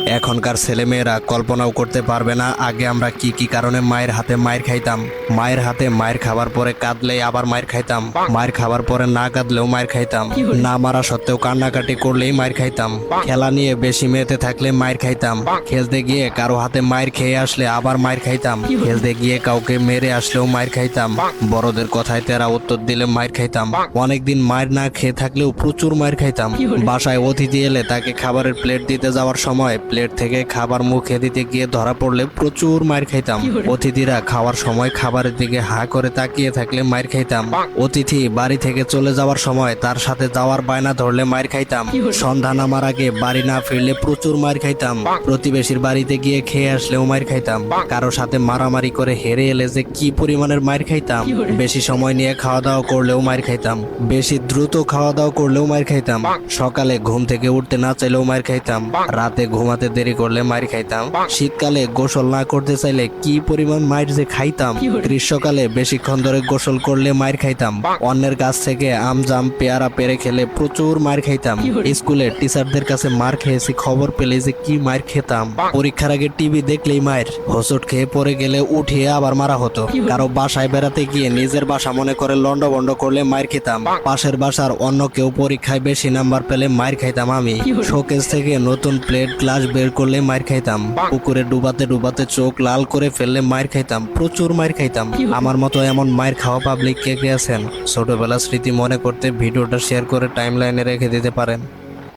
এখনকার ছেলেমেয়েরা কল্পনাও করতে পারবে না আগে আমরা কি কি কারণে মায়ের হাতে মায়ের খাইতাম। মায়ের হাতে মায়ের খাবার পরে কাঁদলেই আবার মায়ের খাইতাম, মায়ের খাবার পরে না কাঁদলেও মায়ের খাইতাম, না মারা সত্ত্বেও কান্নাকাটি করলেই মায়ের খাইতাম, খেলা নিয়ে বেশি মেতে থাকলে মায়ের খাইতাম, খেলতে গিয়ে কারো হাতে মায়ের খেয়ে আসলে আবার মায়ের খাইতাম, খেলতে গিয়ে কাউকে মেরে আসলেও মায়ের খাইতাম, বড়দের কথায় তেরা উত্তর দিলে মায়ের খাইতাম, অনেকদিন মায়ের না খেয়ে থাকলেও প্রচুর মায়ের খাইতাম। বাসায় অতিথি এলে তাকে খাবারের প্লেট দিতে যাওয়ার সময় প্লেট থেকে খাবার মুখে দিতে গিয়ে ধরা পড়লে প্রচুর মায়ের খাইতাম। অতিথিরা খাওয়ার সময় খাবারের দিকে হা করে তাকিয়ে থাকলে মায়ের খাইতাম। অতিথি বাড়ি থেকে চলে যাওয়ার সময় তার সাথে যাওয়ার বায়না ধরলে মায়ের খাইতাম। সন্ধ্যা নামার আগে বাড়ি না ফিরলে প্রচুর মায়ের খাইতাম। প্রতিবেশীর বাড়িতে গিয়ে খেয়ে আসলেও মায়ের খাইতাম। কারো সাথে মারামারি করে হেরে এলে যে কি পরিমাণের মায়ের খাইতাম। বেশি সময় নিয়ে খাওয়া দাওয়া করলেও মায়ের খাইতাম। বেশি দ্রুত খাওয়া দাওয়া করলেও মায়ের খাইতাম। সকালে ঘুম থেকে উঠতে না চাইলেও মায়ের খাইতাম। রাতে ঘুমাতে দেরি করলে মায়ের খাইতাম। শীতকালে গোসল না করতে চাইলে কি পরিমাণ মায়ের যে খাইতাম। গ্রীষ্মকালে বেশিক্ষণ ধরে গোসল করলে মায়ের খাইতাম। অন্যের কাছ থেকে আম জাম পেয়ারা পেরে খেলে প্রচুর মায়ের খাইতাম। স্কুলে টিচারদের কাছে মার খেয়েছি, খবর পেলে যে কি মায়ের খেতাম। পরীক্ষার আগে টিভি দেখলেই মায়ের। হোঁচট খেয়ে পড়ে গেলে উঠিয়ে আবার মারা হতো। কারো বাসায় বেড়াতে গিয়ে নিজের বাসা মনে করে লন্ডভন্ড করলে মায়ের খেতাম। পাশের বাসার অন্য কেউ পরীক্ষায় বেশি নাম্বার পেলে মায়ের খাইতাম আমি। শোকেস থেকে নতুন প্লেট গ্লাস বের করলে মায়ের খাইতাম। পুকুরে ডুবাতে ডুবাতে চোখ লাল করে ফেললে মায়ের খাইতাম। প্রচুর মায়ের খাইতাম। আমার মতো এমন মায়ের খাওয়া পাবলিক কে কে আছেন? ছোটবেলার স্মৃতি মনে করতে ভিডিওটা শেয়ার করে টাইমলাইনে রেখে দিতে পারেন।